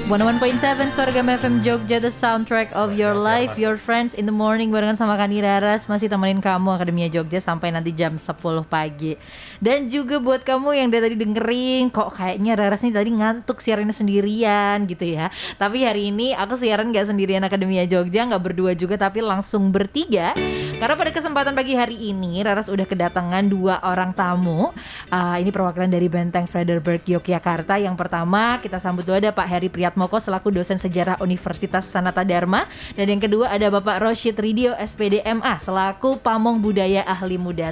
101.7 Suarga FM Jogja, the soundtrack of your life, your friends in the morning barengan sama Kani Raras. Masih temenin kamu Akademia Jogja sampai nanti jam 10 pagi. Dan juga buat kamu yang dari tadi dengerin, kok kayaknya Raras nih tadi ngantuk siarannya sendirian gitu ya. Tapi hari ini aku siaran gak sendirian Akademia Jogja, gak berdua juga tapi langsung bertiga. Karena pada kesempatan pagi hari ini Raras udah kedatangan 2 orang tamu. Ini perwakilan dari Benteng Frederberg Yogyakarta. Yang pertama kita sambut dulu ada Pak Heri Priyatmoko selaku dosen sejarah Universitas Sanata Dharma. Dan yang kedua ada Bapak Rosyid Ridyo SPD MA selaku pamong budaya ahli muda.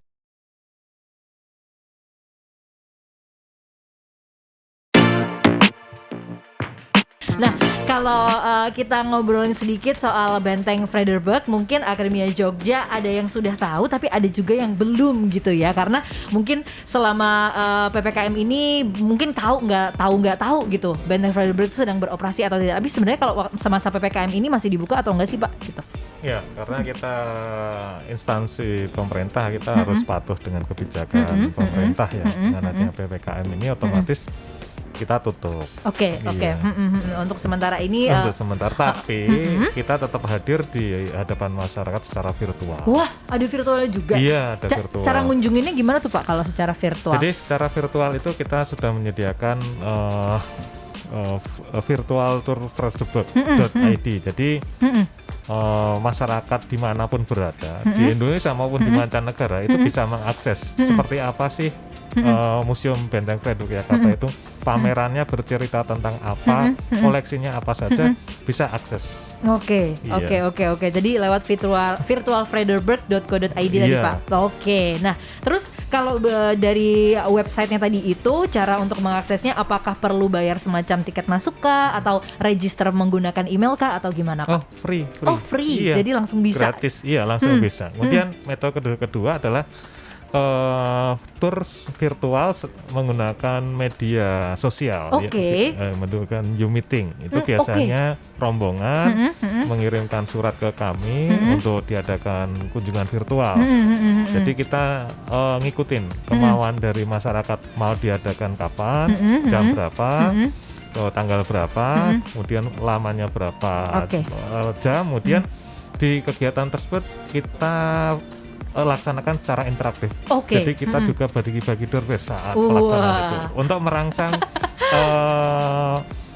Nah, kalau kita ngobrolin sedikit soal Benteng Frederberg, mungkin Akademia Jogja ada yang sudah tahu, tapi ada juga yang belum gitu ya. Karena mungkin selama PPKM ini mungkin nggak tahu gitu Benteng Frederberg itu sedang beroperasi atau tidak. Tapi sebenarnya kalau semasa PPKM ini masih dibuka atau enggak sih Pak? Gitu. Ya, karena kita instansi pemerintah kita harus patuh dengan kebijakan pemerintah ya. Dengan adanya PPKM ini otomatis kita tutup. Oke. Untuk sementara ini. Untuk sementara, tapi kita tetap hadir di hadapan masyarakat secara virtual. Wah, ada virtualnya juga. Iya, ada virtual. Cara ngunjunginnya gimana tuh Pak kalau secara virtual? Jadi secara virtual itu kita sudah menyediakan virtual tour Frederberg.id. Jadi masyarakat dimanapun berada di Indonesia maupun di mancanegara itu bisa mengakses seperti apa sih Museum Benteng Frederberg Yogyakarta itu, pamerannya bercerita tentang apa, koleksinya apa saja, bisa akses. Oke. Jadi lewat virtualfrederberg.co.id tadi Pak. Oke. Nah, terus kalau dari websitenya tadi itu cara untuk mengaksesnya apakah perlu bayar semacam tiket masuk kah atau register menggunakan email kah atau gimana Pak? Free. Iya. Jadi langsung bisa. Gratis, langsung bisa. Kemudian metode kedua adalah tour virtual menggunakan media sosial, menggunakan Zoom meeting. Itu biasanya rombongan mengirimkan surat ke kami untuk diadakan kunjungan virtual. Jadi kita ngikutin kemauan dari masyarakat mau diadakan kapan, jam berapa, tanggal berapa, kemudian lamanya berapa jam, kemudian di kegiatan tersebut kita laksanakan secara interaktif. Jadi kita juga bagi-bagi door prize saat pelaksanaan itu untuk merangsang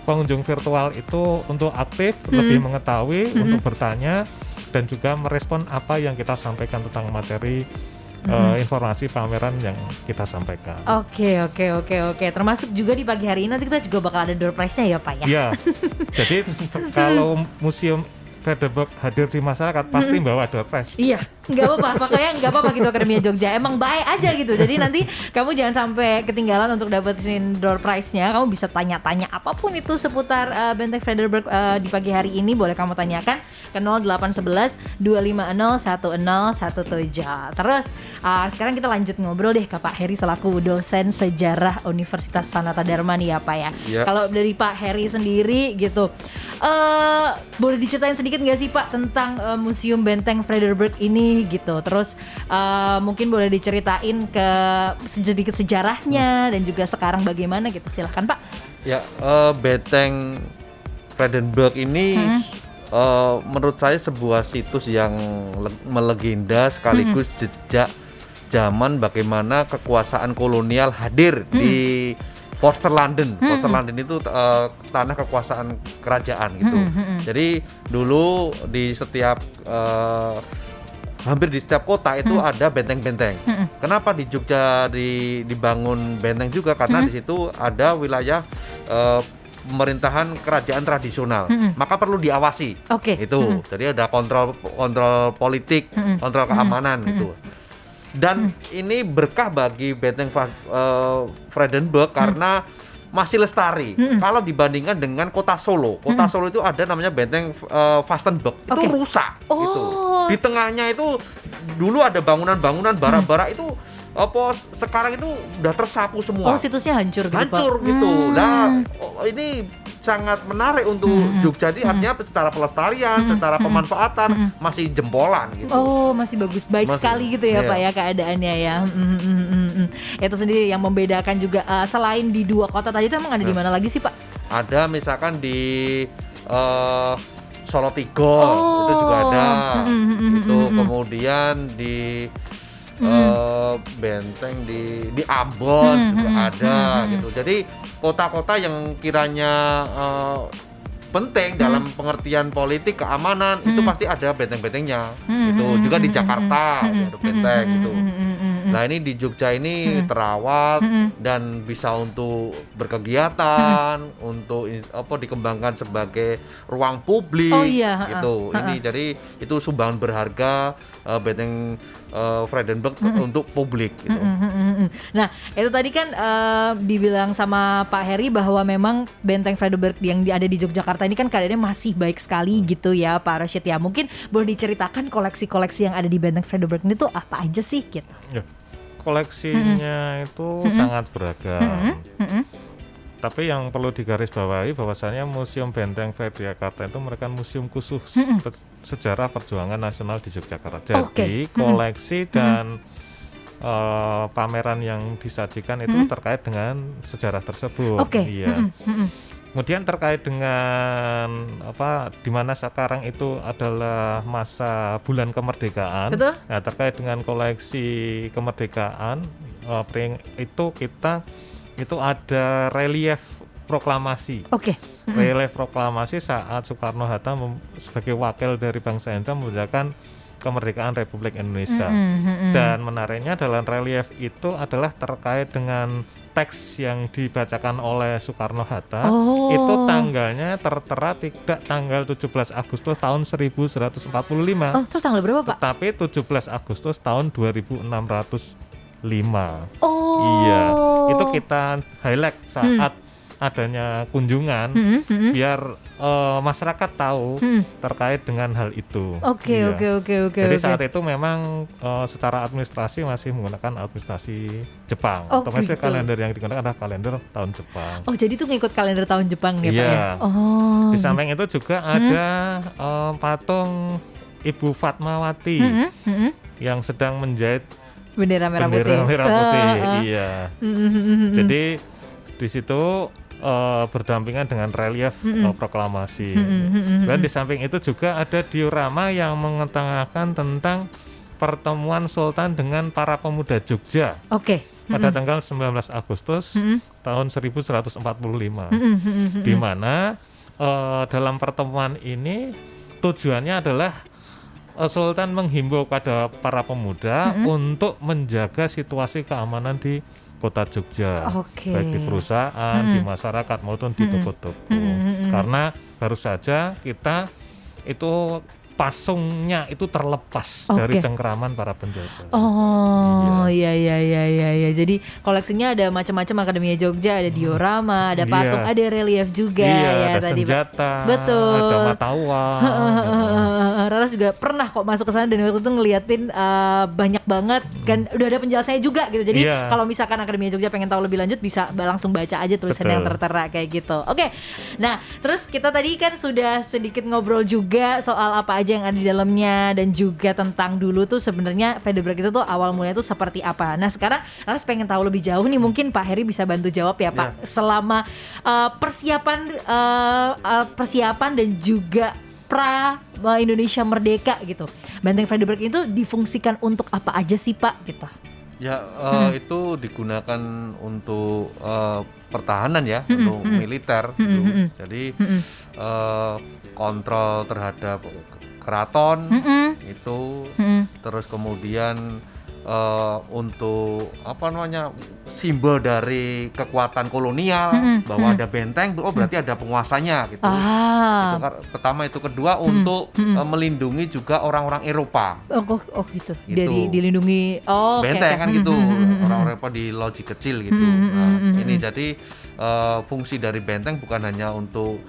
pengunjung virtual itu untuk aktif, lebih mengetahui, untuk bertanya dan juga merespon apa yang kita sampaikan tentang materi informasi pameran yang kita sampaikan. Oke. Termasuk juga di pagi hari ini nanti kita juga bakal ada door prize-nya ya Pak ya. Iya. Jadi kalau Museum Frederberg hadir di masyarakat pasti bawa door prize. Iya, nggak apa-apa, pokoknya nggak apa-apa gitu Akademia Jogja. Emang baik aja gitu. Jadi nanti kamu jangan sampai ketinggalan untuk dapetin door prize-nya. Kamu bisa tanya-tanya apapun itu seputar Benteng Frederberg di pagi hari ini. Boleh kamu tanyakan ke 0811 250 1017. Terus sekarang kita lanjut ngobrol deh ke Pak Heri selaku dosen sejarah Universitas Sanata Dharma nih ya Pak ya. Kalau dari Pak Heri sendiri gitu, boleh diceritain sedikit nggak sih Pak tentang Museum Benteng Frederberg ini gitu. Terus mungkin boleh diceritain ke sedikit sejarahnya dan juga sekarang bagaimana gitu. Silahkan Pak. Ya, Benteng Frederberg ini menurut saya sebuah situs yang melegenda sekaligus jejak zaman bagaimana kekuasaan kolonial hadir di Forster London. Forster London itu tanah kekuasaan kerajaan gitu. Jadi dulu di setiap hampir di setiap kota itu ada benteng-benteng. Kenapa di Jogja dibangun benteng juga? Karena di situ ada wilayah pemerintahan kerajaan tradisional. Maka perlu diawasi. Itu. Jadi ada kontrol politik, kontrol keamanan gitu. Dan ini berkah bagi Benteng Frederberg karena masih lestari. Kalau dibandingkan dengan kota Solo. Kota Solo itu ada namanya Benteng Vastenburg. Itu rusak gitu. Di tengahnya itu dulu ada bangunan-bangunan bara-bara itu sekarang itu udah tersapu semua. Situsnya hancur gitu Pak. Gitu. Nah, ini sangat menarik untuk Jogja. Jadi artinya secara pelestarian, secara pemanfaatan masih jempolan gitu. Masih baik sekali gitu ya Pak ya keadaannya ya. Itu sendiri yang membedakan juga selain di 2 kota tadi itu emang ada di mana lagi sih Pak? ada misalkan di Solo Tigor itu juga ada. Itu kemudian di benteng di Ambon juga ada gitu. Jadi kota-kota yang kiranya penting dalam pengertian politik keamanan itu pasti ada benteng-bentengnya. Itu juga di Jakarta ada benteng gitu. Nah ini di Jogja ini terawat dan bisa untuk berkegiatan, untuk dikembangkan sebagai ruang publik gitu. Ini jadi itu sumbangan berharga benteng Vredenburg untuk publik gitu. Nah itu tadi kan dibilang sama Pak Heri bahwa memang benteng Vredenburg yang ada di Yogyakarta ini kan keadaannya masih baik sekali gitu ya Pak Rashid ya. Mungkin boleh diceritakan koleksi-koleksi yang ada di benteng Vredenburg ini tuh apa aja sih gitu? Ya, koleksinya itu sangat beragam. Tapi yang perlu digarisbawahi bahwasanya Museum Benteng Yogyakarta itu merupakan museum khusus sejarah perjuangan nasional di Yogyakarta. Jadi koleksi dan pameran yang disajikan itu terkait dengan sejarah tersebut. Iya. Kemudian terkait dengan di mana sekarang itu adalah masa bulan kemerdekaan. Betul. Nah, terkait dengan koleksi kemerdekaan itu ada relief proklamasi. Relief proklamasi saat Soekarno-Hatta sebagai wakil dari bangsa Indonesia memperjuangkan kemerdekaan Republik Indonesia. Dan menariknya dalam relief itu adalah terkait dengan teks yang dibacakan oleh Soekarno-Hatta. Itu tanggalnya tertera tidak tanggal 17 Agustus tahun 1145. Terus tanggal berapa Pak? Tetapi 17 Agustus tahun 2605. Iya, itu kita highlight saat adanya kunjungan biar masyarakat tahu terkait dengan hal itu. Oke. Jadi saat itu memang secara administrasi masih menggunakan administrasi Jepang. Otomatis kalender yang digunakan adalah kalender tahun Jepang. Jadi itu ngikut kalender tahun Jepang ya Pak ya? Di samping itu juga ada patung Ibu Fatmawati yang sedang menjahit bendera merah putih. Iya. Jadi di situ berdampingan dengan relief proklamasi. Dan di samping itu juga ada diorama yang mengetengahkan tentang pertemuan Sultan dengan para pemuda Jogja. Pada tanggal 19 Agustus tahun 1145. Di mana dalam pertemuan ini tujuannya adalah Sultan menghimbau pada para pemuda untuk menjaga situasi keamanan di Kota Jogja, baik di perusahaan, di masyarakat maupun di toko-toko. Karena baru saja kita itu pasungnya itu terlepas dari cengkraman para penjajah. Iya. Jadi koleksinya ada macam-macam, Akademia Jogja, ada diorama, ada patung, ada relief juga ya ada tadi. Senjata, betul. Ada mata uang. Raras juga pernah kok masuk ke sana dan waktu itu ngeliatin banyak banget kan, udah ada penjelasannya juga gitu. Jadi kalau misalkan Akademia Jogja pengen tahu lebih lanjut bisa langsung baca aja tulisan yang tertera kayak gitu. Nah terus kita tadi kan sudah sedikit ngobrol juga soal apa aja yang ada di dalamnya dan juga tentang dulu tuh sebenarnya Vredenburg itu tuh awal mulanya tuh seperti apa. Nah sekarang Raras pengen tahu lebih jauh nih, mungkin Pak Heri bisa bantu jawab ya Pak. Selama persiapan dan juga pra Indonesia merdeka gitu, Benteng Vredenburg itu difungsikan untuk apa aja sih Pak gitu? Ya itu digunakan untuk pertahanan ya, untuk militer dulu. Jadi kontrol terhadap keraton itu, terus kemudian untuk simbol dari kekuatan kolonial bahwa ada benteng, berarti ada penguasanya gitu. Itu pertama, itu kedua untuk melindungi juga orang-orang Eropa. Gitu. Dari dilindungi benteng kan gitu, orang-orang Eropa di loji kecil gitu. Ini jadi fungsi dari benteng bukan hanya untuk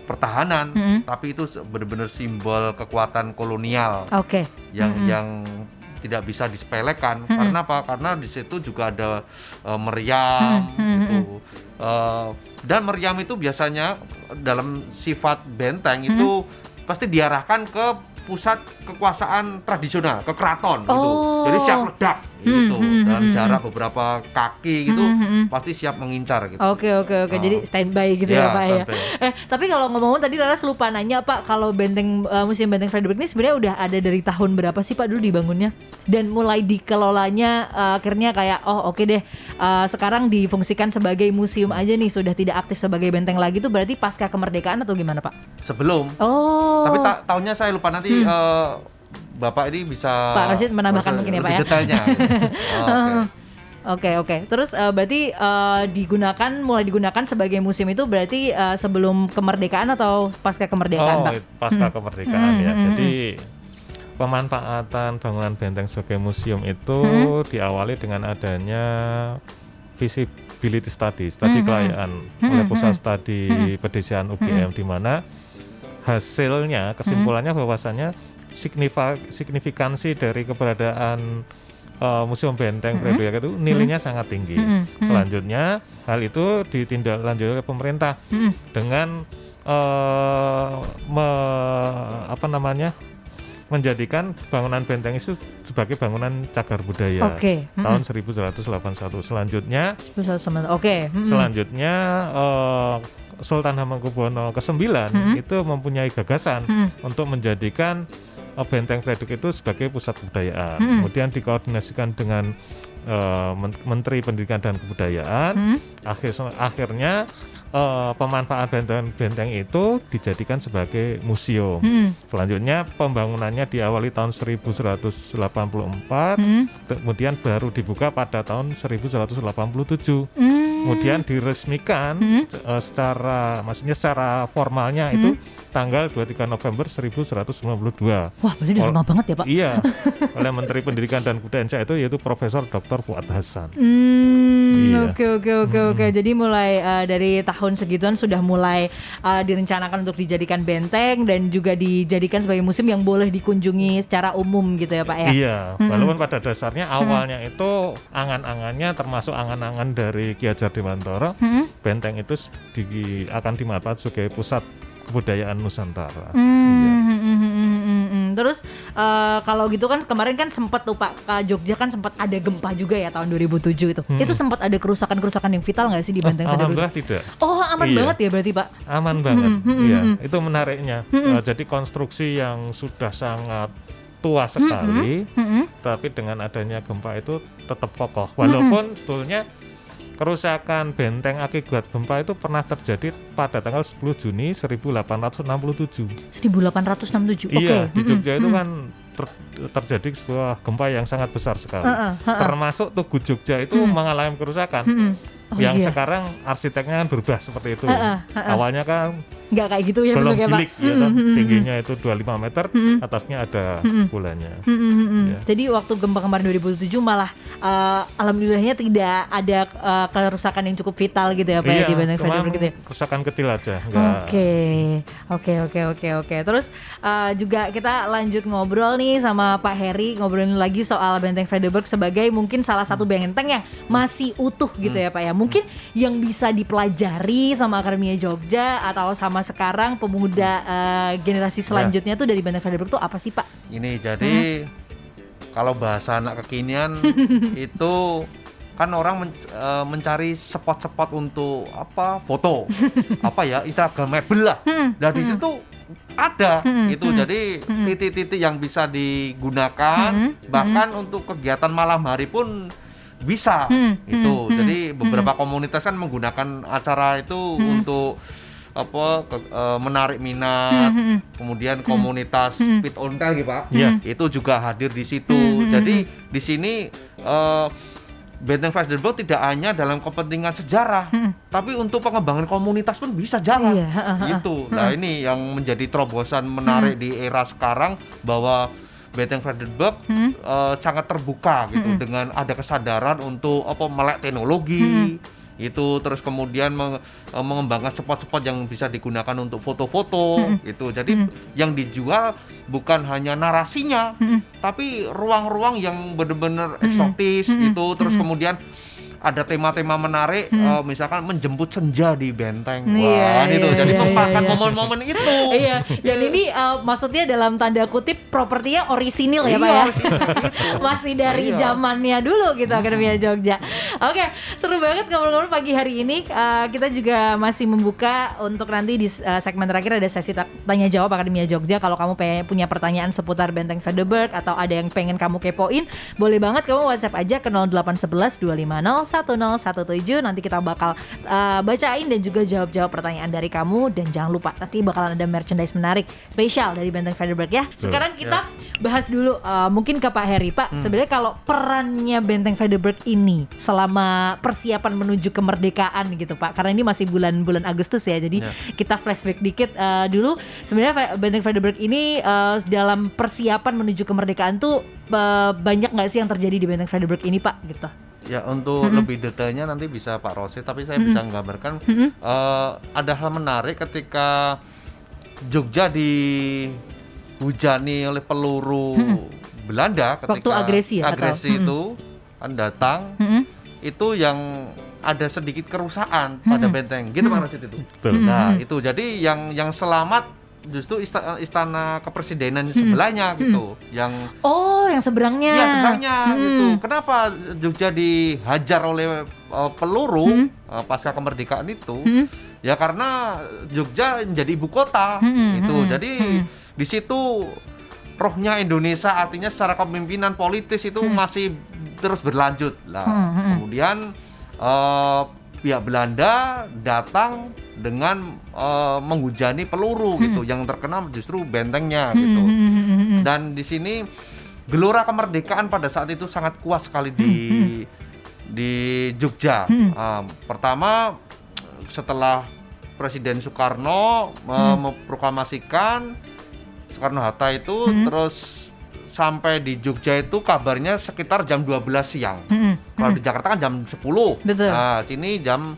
pertahanan, tapi itu benar-benar simbol kekuatan kolonial yang tidak bisa disepelekan. Karena apa? Karena di situ juga ada meriam gitu. Dan meriam itu biasanya dalam sifat benteng itu pasti diarahkan ke pusat kekuasaan tradisional, ke keraton gitu. Jadi siap ledak. gitu dalam jarak beberapa kaki gitu pasti siap mengincar gitu. Oke. Jadi standby gitu ya Pak ya. Tapi kalau ngomong tadi Laras lupa nanya Pak, kalau Museum Benteng Frederick ini sebenarnya udah ada dari tahun berapa sih Pak dulu dibangunnya? Dan mulai dikelolanya akhirnya kayak oke deh, sekarang difungsikan sebagai museum aja nih, sudah tidak aktif sebagai benteng lagi, tuh berarti pasca kemerdekaan atau gimana Pak? Sebelum. Tapi tahunnya saya lupa, nanti Bapak ini bisa Pak Rashid menambahkan mungkin ya Pak ya. Detailnya. Oke. Terus berarti mulai digunakan sebagai museum itu berarti sebelum kemerdekaan atau pasca kemerdekaan Pak? Pasca kemerdekaan ya. Jadi pemanfaatan bangunan benteng sebagai museum itu diawali dengan adanya feasibility study kelayaan oleh pusat studi pedesaan UGM, di mana hasilnya kesimpulannya bahwasannya signifikansi dari keberadaan Museum Benteng Frederick itu nilainya sangat tinggi. Selanjutnya hal itu ditindaklanjuti oleh pemerintah dengan menjadikan bangunan benteng itu sebagai bangunan cagar budaya tahun 1181. Selanjutnya Sultan Hamengkubuwono ke-9 itu mempunyai gagasan untuk menjadikan Benteng Frederick itu sebagai pusat kebudayaan. Kemudian dikoordinasikan dengan Menteri Pendidikan dan Kebudayaan. Akhirnya pemanfaatan benteng itu dijadikan sebagai museum. Selanjutnya pembangunannya diawali tahun 1184, kemudian baru dibuka pada tahun 1187. Kemudian diresmikan secara formalnya itu tanggal 23 November 1192. Wah, berarti udah lama banget ya Pak? Iya, oleh Menteri Pendidikan dan Kebudayaan saat itu, yaitu Profesor Dr. Fuad Hasan. Oke. Jadi mulai dari tahun segituan sudah mulai direncanakan untuk dijadikan benteng dan juga dijadikan sebagai museum yang boleh dikunjungi secara umum gitu ya Pak ya? Iya, walaupun pada dasarnya awalnya itu angan-angannya termasuk angan-angan dari Ki Hajar Dewantara, benteng itu akan dimanfaatkan sebagai pusat kebudayaan Nusantara. Terus kalau gitu kan kemarin kan sempat tuh Pak, Jogja kan sempat ada gempa juga ya tahun 2007 itu. Itu sempat ada kerusakan yang vital nggak sih di Benteng Frederick? Alhamdulillah tidak. Oh, aman banget ya berarti Pak? Aman banget. Iya, itu menariknya. Jadi konstruksi yang sudah sangat tua sekali, tapi dengan adanya gempa itu tetap kokoh. Walaupun sebetulnya kerusakan benteng akibat gempa itu pernah terjadi pada tanggal 10 Juni 1867. 1867. Iya, di Jogja itu kan terjadi sebuah gempa yang sangat besar sekali. Termasuk Tugu Jogja itu mengalami kerusakan. Yang sekarang arsiteknya kan berubah seperti itu. Awalnya kan nggak kayak gitu ya, belum bentuknya bilik, Pak. Ya kan? Tingginya itu 25 meter, atasnya ada bulannya. Ya. Jadi waktu gempa kemarin 2007 malah alhamdulillahnya tidak ada kerusakan yang cukup vital gitu ya Pak ya, di Benteng Frederick gitu ya. Kerusakan kecil aja. Oke. Terus juga kita lanjut ngobrol nih sama Pak Heri, ngobrolin lagi soal Benteng Frederick sebagai mungkin salah satu benteng yang masih utuh gitu ya Pak ya. Mungkin yang bisa dipelajari sama Akademia Jogja atau sama sekarang pemuda generasi selanjutnya tuh dari Benteng Frederick tuh apa sih Pak? Ini jadi kalau bahasa anak kekinian itu kan orang mencari spot-spot untuk foto, Instagramable lah. Dan di situ ada itu, jadi titik-titik yang bisa digunakan bahkan untuk kegiatan malam hari pun bisa itu. Jadi beberapa komunitas kan menggunakan acara itu untuk menarik minat. Kemudian komunitas pit on tail gitu Pak, itu juga hadir di situ. Jadi di sini Benteng Frederick tidak hanya dalam kepentingan sejarah, tapi untuk pengembangan komunitas pun bisa jalan. Gitu. Nah ini yang menjadi terobosan menarik di era sekarang, bahwa Benteng Frederick sangat terbuka gitu, dengan ada kesadaran untuk melek teknologi. Itu terus kemudian mengembangkan spot-spot yang bisa digunakan untuk foto-foto itu. Jadi yang dijual bukan hanya narasinya, tapi ruang-ruang yang benar-benar eksotis itu. Terus kemudian ada tema-tema menarik, misalkan menjemput senja di benteng. Iya, Wah, itu iya, jadi iya, memanfaatkan iya. momen-momen itu. Iya, dan ini maksudnya dalam tanda kutip propertinya orisinil ya Pak Iya, ya. Masih dari Iya. zamannya dulu gitu Akademia Jogja. Oke, seru banget ngobrol-ngobrol pagi hari ini. Kita juga masih membuka untuk nanti di segmen terakhir ada sesi tanya jawab Akademia Jogja. Kalau kamu punya pertanyaan seputar Benteng Frederiksberg atau ada yang pengen kamu kepoin, boleh banget kamu WhatsApp aja ke 0811 250 1017. Nanti kita bakal bacain dan juga jawab-jawab pertanyaan dari kamu. Dan jangan lupa nanti bakalan ada merchandise menarik spesial dari Benteng Frederiksberg ya. Sekarang kita bahas dulu mungkin ke Pak Heri. Pak, sebenarnya kalau perannya Benteng Frederiksberg ini selama persiapan menuju kemerdekaan gitu Pak, karena ini masih bulan-bulan Agustus ya, jadi kita flashback dikit dulu. Sebenarnya Benteng Frederiksberg ini dalam persiapan menuju kemerdekaan tuh banyak nggak sih yang terjadi di Benteng Frederiksberg ini Pak gitu? Ya, untuk lebih detailnya nanti bisa Pak Rosi, tapi saya bisa menggambarkan ada hal menarik ketika Jogja dihujani oleh peluru Belanda ketika waktu agresi ya, itu kan datang, itu yang ada sedikit kerusakan pada benteng gitu Pak Rosid itu. Betul. Nah, itu jadi yang selamat justru istana kepresidenan sebelahnya gitu, yang yang seberangnya. iya sebenarnya gitu. Kenapa Jogja dihajar oleh peluru pasca kemerdekaan itu? Ya karena Jogja menjadi ibu kota gitu. Jadi di situ rohnya Indonesia, artinya secara kepemimpinan politis itu masih terus berlanjut. Lah, kemudian pihak Belanda datang dengan menghujani peluru gitu, yang terkena justru bentengnya gitu. Dan di sini gelora kemerdekaan pada saat itu sangat kuat sekali di Jogja. Pertama setelah Presiden Soekarno memproklamasikan Soekarno-Hatta itu, terus sampai di Jogja itu kabarnya sekitar jam 12 siang. Kalau di Jakarta kan jam 10. Betul. Nah, sini jam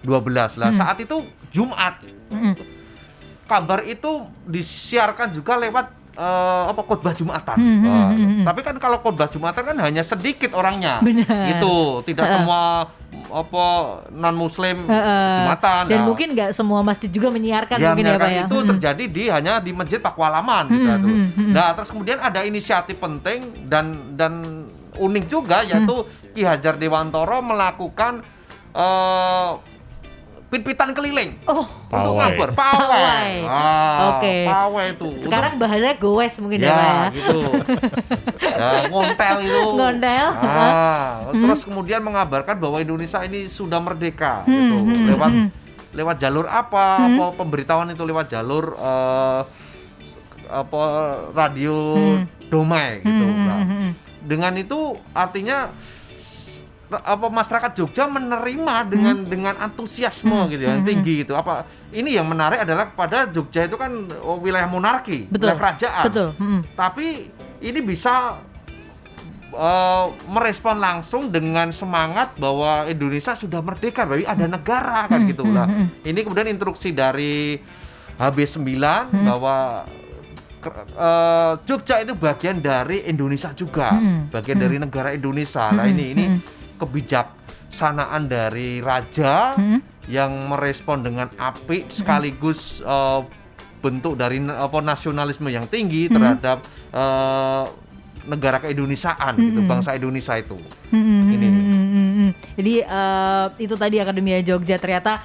12. Lah, saat itu Jumat. Kabar itu disiarkan juga lewat khotbah Jumatan. Tapi kan kalau khotbah Jumatan kan hanya sedikit orangnya. Benar. Itu tidak semua non muslim Jumatan. Dan Nah, mungkin nggak semua masjid juga menyiarkan ya, mungkin ya Pak menyiarkan ya. itu terjadi hanya di Masjid Pakualaman gitu. Nah, terus kemudian ada inisiatif penting dan unik juga, yaitu Ki Hajar Dewantoro melakukan pit-pitan keliling untuk Pawai. ngabar pawai. Oke. Pawai itu. Sekarang bahasanya goes mungkin ya Pak Ya, ya. gitu. Ya, ngontel itu. Ngontel. Terus kemudian mengabarkan bahwa Indonesia ini sudah merdeka gitu. Lewat jalur apa pemberitahuan itu lewat jalur radio Domai gitu. Nah, dengan itu artinya masyarakat Jogja menerima dengan antusiasme gitu ya, yang tinggi gitu. Ini yang menarik adalah pada Jogja itu kan wilayah monarki, wilayah kerajaan. Betul. Tapi ini bisa merespon langsung dengan semangat bahwa Indonesia sudah merdeka, bahwa ada negara kan gitu lah. Ini kemudian instruksi dari HB9 bahwa Jogja itu bagian dari Indonesia juga, bagian dari negara Indonesia. Nah, ini kebijaksanaan dari raja yang merespon dengan apik, sekaligus bentuk dari nasionalisme yang tinggi terhadap negara keindonesiaan gitu, bangsa Indonesia itu. Ini. Jadi itu tadi Akademia Jogja, ternyata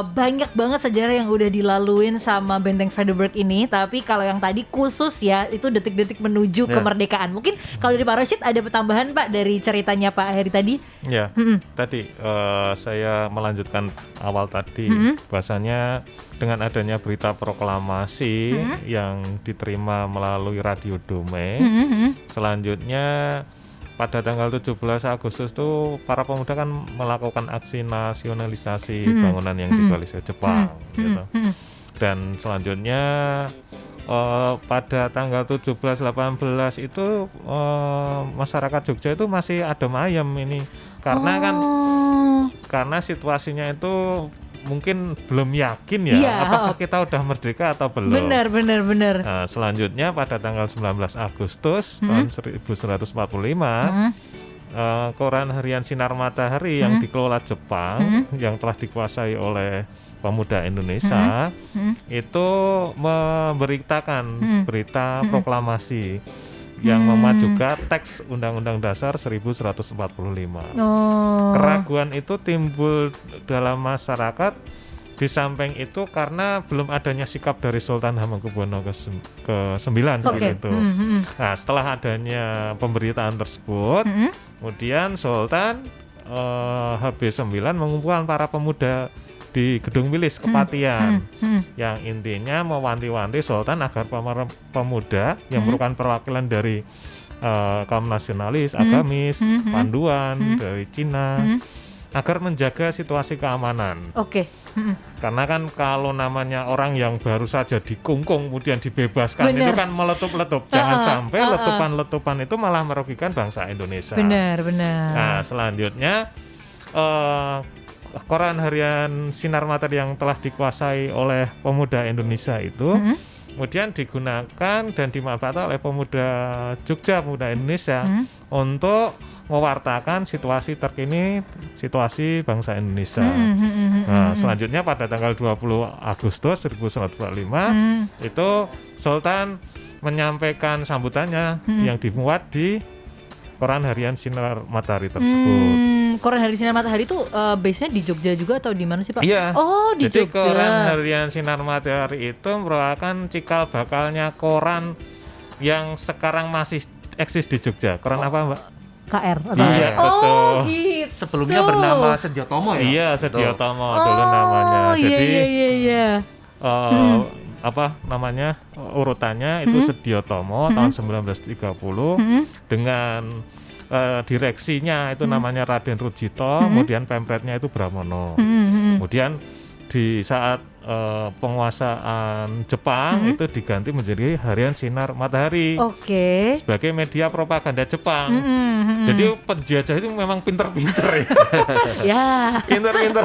banyak banget sejarah yang udah dilaluin sama Benteng Frederiksberg ini. Tapi kalau yang tadi khusus ya, itu detik-detik menuju kemerdekaan. Mungkin kalau dari Pak Rosyid ada tambahan Pak dari ceritanya Pak Heri tadi? Ya, tadi saya melanjutkan awal tadi, bahasanya dengan adanya berita proklamasi yang diterima melalui radio Domai, selanjutnya pada tanggal 17 Agustus itu para pemuda kan melakukan aksi nasionalisasi bangunan yang dikoalisi Jepang gitu. Dan selanjutnya pada tanggal 17-18 itu masyarakat Jogja itu masih adem ayem ini karena karena situasinya itu mungkin belum yakin ya, apakah kita udah merdeka atau belum. Benar. Nah, selanjutnya pada tanggal 19 Agustus tahun 1945 koran harian Sinar Matahari yang dikelola Jepang, yang telah dikuasai oleh pemuda Indonesia, itu memberitakan berita proklamasi yang memajukan teks Undang-Undang Dasar 1145. Keraguan itu timbul dalam masyarakat. Di samping itu karena belum adanya sikap dari Sultan Hamengkubuwono ke-9 seperti itu. Nah, setelah adanya pemberitaan tersebut, kemudian Sultan HB9 mengumpulkan para pemuda di Gedung Wilis Kepatihan, yang intinya mewanti-wanti Sultan agar pemuda yang merupakan perwakilan dari kaum nasionalis, agamis, panduan dari Cina, agar menjaga situasi keamanan. Karena kan kalau namanya orang yang baru saja dikungkung kemudian dibebaskan, itu kan meletup-letup. Jangan sampai letupan-letupan itu malah merugikan bangsa Indonesia. Benar. Nah, selanjutnya koran harian Sinar Matahari yang telah dikuasai oleh pemuda Indonesia itu kemudian digunakan dan dimanfaatkan oleh pemuda Jogja, pemuda Indonesia untuk mewartakan situasi terkini, situasi bangsa Indonesia. Nah, selanjutnya pada tanggal 20 Agustus 1945 itu Sultan menyampaikan sambutannya yang dimuat di koran harian Sinar Matahari tersebut. Koran harian Sinar Matahari itu base-nya di Jogja juga atau di mana sih Pak? Iya. Oh, di Jadi Jogja. koran harian Sinar Matahari itu merupakan cikal bakalnya koran yang sekarang masih eksis di Jogja. Koran apa, Mbak? KR atau Iya, betul. gitu. Sebelumnya bernama Sedyotomo ya? Iya, Sedyotomo dulu namanya. Jadi iya. apa namanya urutannya itu Sedyotomo tahun 1930 dengan direksinya itu namanya Raden Rujito, kemudian pemretnya itu Bramono. Kemudian di saat penguasaan Jepang itu diganti menjadi harian Sinar Matahari sebagai media propaganda Jepang. Jadi penjajah itu memang pinter-pinter ya. Pinter-pinter.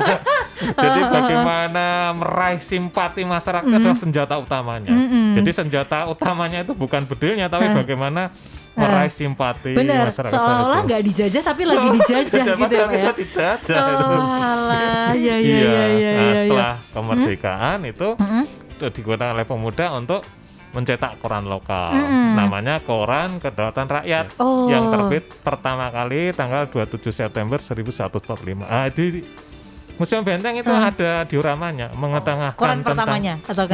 Jadi bagaimana meraih simpati masyarakat adalah senjata utamanya. Jadi senjata utamanya itu bukan bedilnya, tapi bagaimana meraih simpati masyarakat. Seolah nggak dijajah tapi lagi dijajah gitu ya Pak ya. Dijajah Iya. Nah, setelah kemerdekaan itu digunakan oleh pemuda untuk mencetak koran lokal. Namanya Koran Kedaulatan Rakyat yang terbit pertama kali tanggal 27 September 1145. Di Museum Benteng itu ada dioramanya mengetengahkan koran tentang pertamanya atau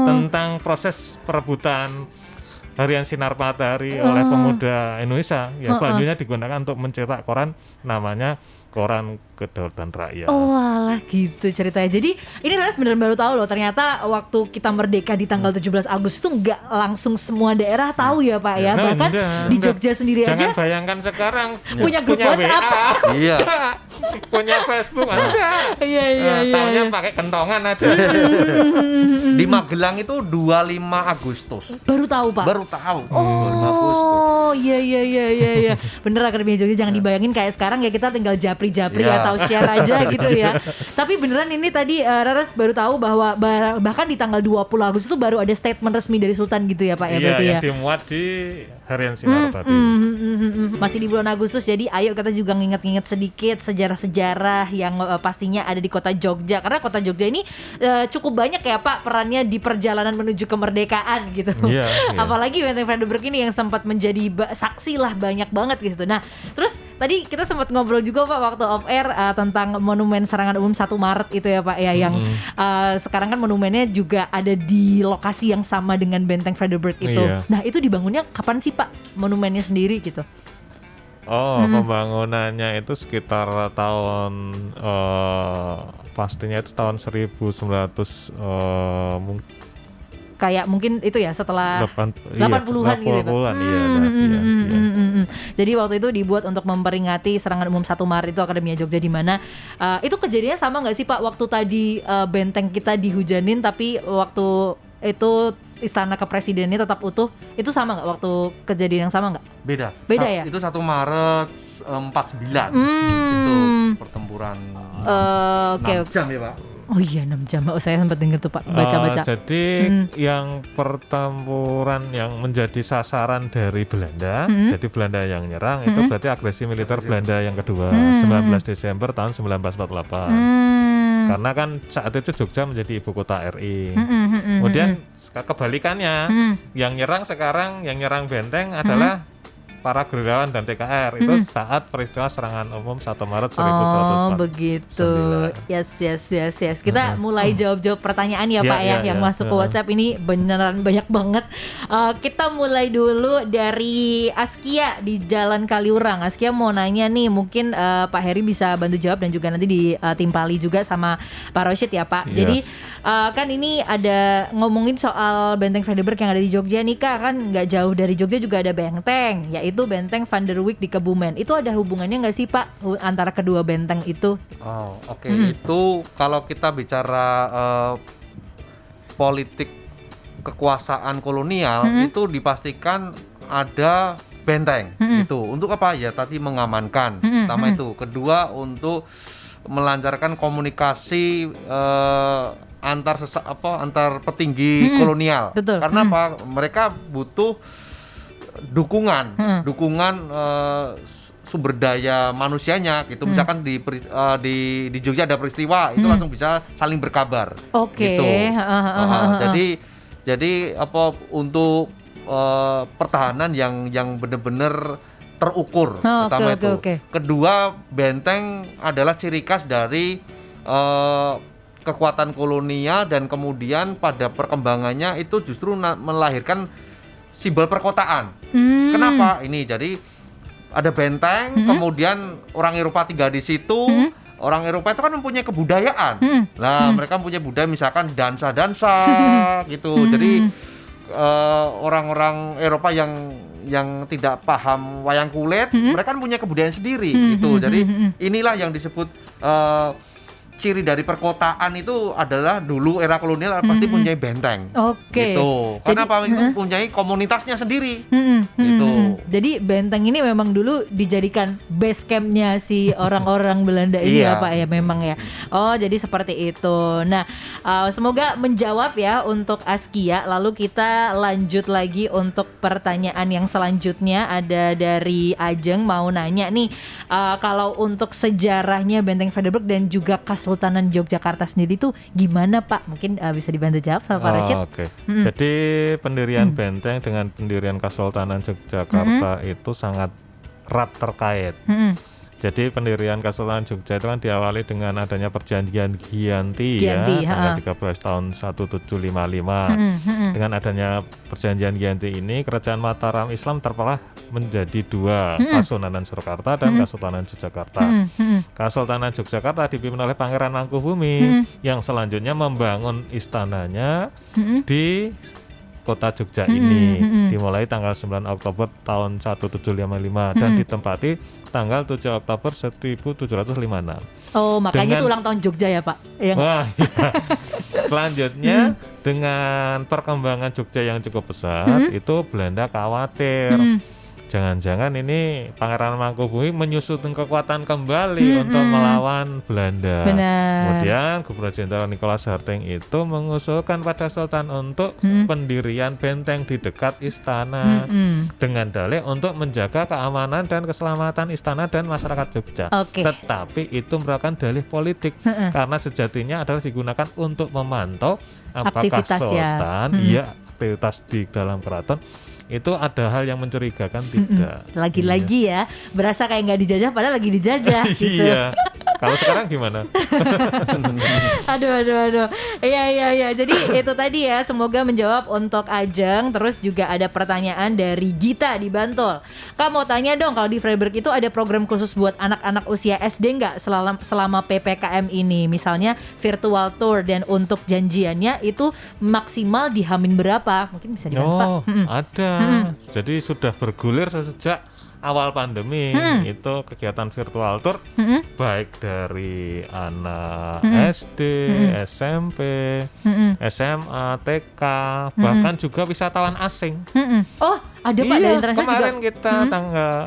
tentang proses perebutan harian Sinar Matahari oleh pemuda Indonesia yang selanjutnya digunakan untuk mencetak koran namanya Koran Kedaulatan Rakyat. Oh alah gitu ceritanya. Jadi ini Raras beneran baru tahu loh, ternyata waktu kita merdeka di tanggal 17 Agustus itu nggak langsung semua daerah tahu ya Pak ya. Bahkan di Jogja sendiri Jangan aja bayangkan sekarang punya grup WhatsApp. Iya. Punya Facebook ada. Iya. Taunya pakai kentongan aja. Di Magelang itu 25 Agustus. Baru tahu Pak. Baru tahu. 25 Agustus. Oh iya. Bener Akademi Jogja, jangan dibayangin kayak sekarang ya kita tinggal japri atau share aja gitu ya. Tapi beneran ini tadi Raras baru tahu bahwa bahkan di tanggal 20 Agustus itu baru ada statement resmi dari Sultan gitu ya Pak ya. Iya, berarti yang ya dimuat di harian Sinar tadi. Masih di bulan Agustus, jadi ayo kita juga nginget-nginget sedikit sejarah-sejarah yang pastinya ada di kota Jogja. Karena kota Jogja ini cukup banyak ya Pak perannya di perjalanan menuju kemerdekaan gitu. Iya. Apalagi Benteng Vredenburg ini yang sempat menjadi saksi lah banyak banget gitu. Nah terus tadi kita sempat ngobrol juga Pak waktu off air tentang monumen serangan umum 1 Maret itu ya Pak ya, yang sekarang kan monumennya juga ada di lokasi yang sama dengan Benteng Vredenburg itu. Iya. Nah itu dibangunnya kapan sih Pak monumennya sendiri gitu? Pembangunannya itu sekitar tahun pastinya itu tahun 1900 kayak mungkin itu ya setelah 80-an gitu ya Pak. 80-an iya. Jadi waktu itu dibuat untuk memperingati serangan umum 1 Maret itu Akademia Jogja, di mana itu kejadiannya sama nggak sih Pak waktu tadi benteng kita dihujanin tapi waktu itu istana kepresidennya tetap utuh, itu sama nggak waktu kejadian yang sama nggak? Beda ya? Itu 1 Maret 49 itu pertempuran 6 jam ya Pak. Oh iya 6 jam. Oh saya sempat dengar tuh Pak, baca-baca. Jadi yang pertempuran yang menjadi sasaran dari Belanda, jadi Belanda yang nyerang itu berarti agresi militer Belanda yang kedua, 19 Desember tahun 1948. Karena kan saat itu Jogja menjadi ibu kota RI. Kemudian kebalikannya, yang nyerang benteng adalah para gerilyawan dan TKR itu saat peristiwa serangan umum 1 Maret 1949. Oh begitu. Yes. Kita mulai jawab-jawab pertanyaan ya Pak yang masuk ke WhatsApp ini beneran banyak banget. Kita mulai dulu dari Askia di Jalan Kaliurang. Askia mau nanya nih, mungkin Pak Heri bisa bantu jawab dan juga nanti ditimpali juga sama Pak Rosyid ya Pak. Yes. Jadi kan ini ada ngomongin soal Benteng Vandenberg yang ada di Jogja nih Kak, kan nggak jauh dari Jogja juga ada benteng, yaitu Benteng Van der Wijk di Kebumen. Itu ada hubungannya nggak sih Pak antara kedua benteng itu? Oh, oke. Itu kalau kita bicara politik kekuasaan kolonial itu dipastikan ada benteng. Itu untuk apa ya? Tadi mengamankan. Pertama itu. Kedua untuk melancarkan komunikasi antar petinggi kolonial. Betul. Karena apa? Mereka butuh dukungan sumber daya manusianya gitu. Misalkan di Jogja ada peristiwa itu langsung bisa saling berkabar. Oke. Gitu. Jadi apa untuk pertahanan yang benar-benar terukur, pertama itu. Kedua, benteng adalah ciri khas dari kekuatan kolonial dan kemudian pada perkembangannya itu justru melahirkan simbol perkotaan. Kenapa? Ini jadi ada benteng, kemudian orang Eropa tinggal di situ. Orang Eropa itu kan mempunyai kebudayaan. Mereka mempunyai budaya misalkan dansa-dansa gitu. Jadi orang-orang Eropa yang tidak paham wayang kulit, mereka kan punya kebudayaan sendiri gitu. Jadi inilah yang disebut ciri dari perkotaan itu adalah dulu era kolonial pasti punya benteng. Gitu. Karena itu punya komunitasnya sendiri. Gitu. Jadi benteng ini memang dulu dijadikan base campnya si orang-orang Belanda ini ya Pak ya, memang ya. Oh jadi seperti itu. Nah semoga menjawab ya untuk Askia. Lalu kita lanjut lagi untuk pertanyaan yang selanjutnya. Ada dari Ajeng mau nanya nih, kalau untuk sejarahnya Benteng Vandenberg dan juga Kesultanan Yogyakarta sendiri tuh gimana Pak? Mungkin bisa dibantu jawab sama Pak Rashid. Oke. Jadi pendirian benteng dengan pendirian Kesultanan Yogyakarta itu sangat erat terkait. Jadi pendirian Kesultanan Jogja itu kan diawali dengan adanya perjanjian Giyanti ya, tanggal 13 tahun 1755. Dengan adanya perjanjian Giyanti ini, Kerajaan Mataram Islam terbelah menjadi dua, Kesultanan Surakarta dan Kesultanan Yogyakarta. Kesultanan Yogyakarta dipimpin oleh Pangeran Mangkubumi yang selanjutnya membangun istananya di kota Jogja ini, dimulai tanggal 9 Oktober tahun 1755 dan ditempati tanggal 7 Oktober 1756. Oh, makanya itu ulang tahun Jogja ya Pak? Wah, iya. Selanjutnya dengan perkembangan Jogja yang cukup pesat, itu Belanda khawatir. Jangan-jangan ini Pangeran Mangkubumi menyusutkan kekuatan kembali untuk melawan Belanda. Kemudian Gubernur Jenderal Nicholas Harting itu mengusulkan pada Sultan untuk pendirian benteng di dekat istana dengan dalih untuk menjaga keamanan dan keselamatan istana dan masyarakat Jogja. Tetapi itu merupakan dalih politik karena sejatinya adalah digunakan untuk memantau apakah Sultan aktivitas di dalam keraton itu ada hal yang mencurigakan tidak. Lagi-lagi ya, berasa kayak nggak dijajah padahal lagi dijajah gitu. Iya. Kalau sekarang gimana? Aduh. Iya. Jadi itu tadi ya, semoga menjawab untuk Ajeng. Terus juga ada pertanyaan dari Gita di Bantul. Kak mau tanya dong, kalau di Freiburg itu ada program khusus buat anak-anak usia SD nggak selama PPKM ini? Misalnya virtual tour, dan untuk janjiannya itu maksimal di Hamin berapa? Mungkin bisa dibantu Pak. Ada. Jadi sudah bergulir sejak awal pandemi itu kegiatan virtual tour baik dari anak SD, SMP, SMA, TK, bahkan juga wisatawan asing. Oh, ada Pak dari internasional juga. Kemarin kita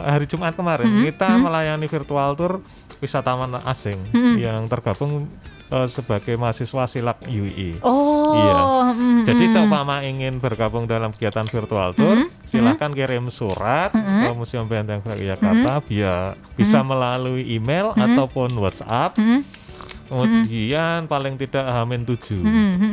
hari Jumat kemarin kita melayani virtual tour wisatawan asing yang tergabung sebagai mahasiswa Silak UI. Oh. Iya. Jadi seumpama ingin bergabung dalam kegiatan virtual tour, silakan kirim surat ke Museum Benteng Yogyakarta bisa melalui email ataupun WhatsApp. Kemudian paling tidak H-7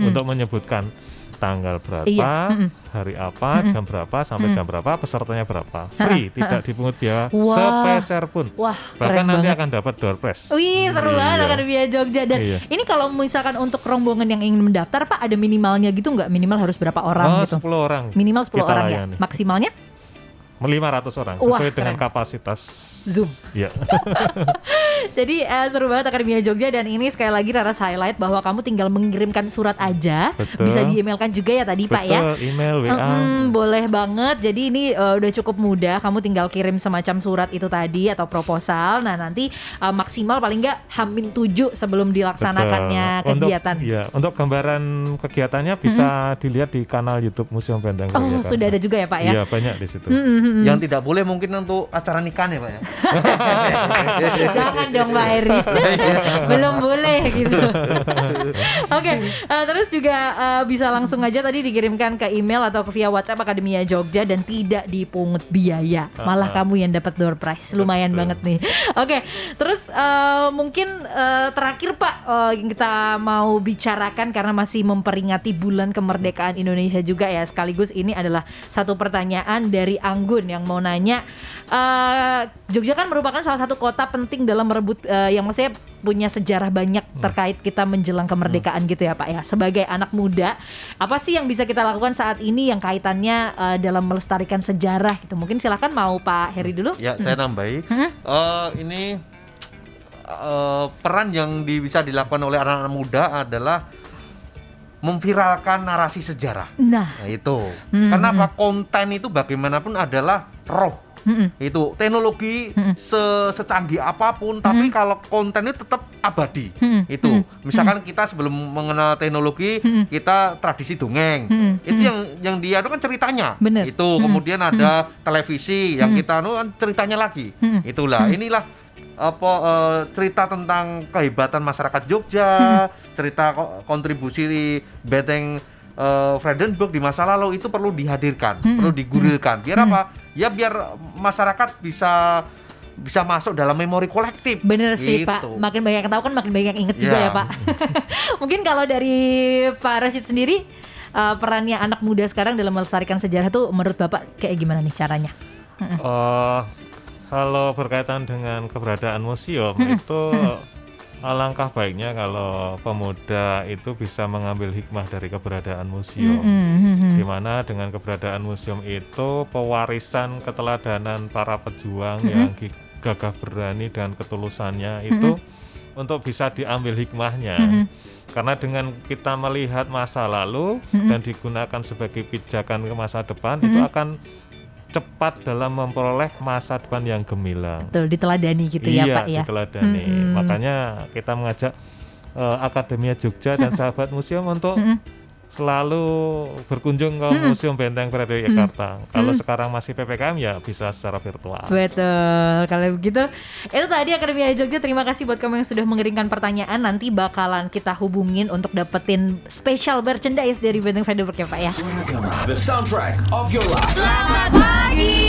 untuk menyebutkan tanggal berapa, hari apa, jam berapa, sampai jam berapa, pesertanya berapa. Free, tidak dipungut biaya sepeser pun. Wah, bahkan nanti banget. akan dapat door prize. Wih, seru banget Akademia Jogja. Dan ini kalau misalkan untuk rombongan yang ingin mendaftar, Pak, ada minimalnya gitu nggak? Minimal harus berapa orang gitu? 10 orang. Minimal 10 orang ya? layani. Maksimalnya? 500 orang, sesuai dengan kapasitas Zoom. Ya. Jadi seru banget Akademia Jogja, dan ini sekali lagi Raras highlight bahwa kamu tinggal mengirimkan surat aja. Betul. Bisa di-emailkan juga ya tadi Pak ya. Betul, email, WA. Boleh banget. Jadi ini udah cukup mudah. Kamu tinggal kirim semacam surat itu tadi atau proposal. Nah nanti maksimal paling nggak H-7 sebelum dilaksanakannya Betul. kegiatan. Untuk gambaran kegiatannya bisa dilihat di kanal YouTube Museum Benteng Oh, Yogyakarta. sudah ada juga ya Pak ya? Iya, banyak di situ. Yang tidak boleh mungkin untuk acara nikah ya Pak ya. Jangan dong Mbak Eri. Belum boleh gitu. Oke, terus juga bisa langsung aja tadi dikirimkan ke email atau via WhatsApp Akademia Jogja dan tidak dipungut biaya. Malah kamu yang dapat door prize. Lumayan banget nih. Oke, terus mungkin terakhir Pak yang kita mau bicarakan karena masih memperingati bulan kemerdekaan Indonesia juga ya. Sekaligus ini adalah satu pertanyaan dari Anggun yang mau nanya, Jogja kan merupakan salah satu kota penting dalam merebut yang maksudnya punya sejarah banyak terkait kita menjelang kemerdekaan gitu ya Pak ya. Sebagai anak muda, apa sih yang bisa kita lakukan saat ini yang kaitannya dalam melestarikan sejarah gitu? Mungkin silakan mau Pak Heri dulu. Ya, saya nambahi. Ini peran yang bisa dilakukan oleh anak-anak muda adalah memviralkan narasi sejarah. Nah itu. Kenapa konten itu bagaimanapun adalah roh. Itu teknologi secanggih apapun, tapi kalau kontennya tetap abadi. Itu misalkan kita sebelum mengenal teknologi, kita tradisi dongeng. Itu yang dia itu kan ceritanya. Bener. Itu kemudian ada televisi yang kita kan ceritanya lagi. Itulah inilah cerita tentang kehebatan masyarakat Jogja, cerita kontribusi Benteng Vredenburg di masa lalu itu perlu dihadirkan, perlu digurilkan. Biar apa? Ya biar masyarakat bisa masuk dalam memori kolektif. Bener sih gitu. Pak, makin banyak yang tahu kan makin banyak yang inget juga ya Pak. Mungkin kalau dari Pak Rashid sendiri, perannya anak muda sekarang dalam melestarikan sejarah tuh menurut Bapak kayak gimana nih caranya? Kalau berkaitan dengan keberadaan museum itu alangkah baiknya kalau pemuda itu bisa mengambil hikmah dari keberadaan museum, di mana dengan keberadaan museum itu pewarisan keteladanan para pejuang yang gagah berani dan ketulusannya itu untuk bisa diambil hikmahnya. Karena dengan kita melihat masa lalu dan digunakan sebagai pijakan ke masa depan, itu akan cepat dalam memperoleh masa depan yang gemilang. Betul, diteladani gitu ya Pak ya. Iya, diteladani. Makanya kita mengajak Akademia Jogja dan sahabat museum untuk selalu berkunjung ke Museum Benteng Yogyakarta. Kalau sekarang masih PPKM ya bisa secara virtual. Betul. Kalau begitu, itu tadi Akademia Jogja. Terima kasih buat kamu yang sudah mengirimkan pertanyaan. Nanti bakalan kita hubungin untuk dapetin special merchandise dari Benteng Vredenburg ya Pak ya. The soundtrack of your life. Selamat pagi.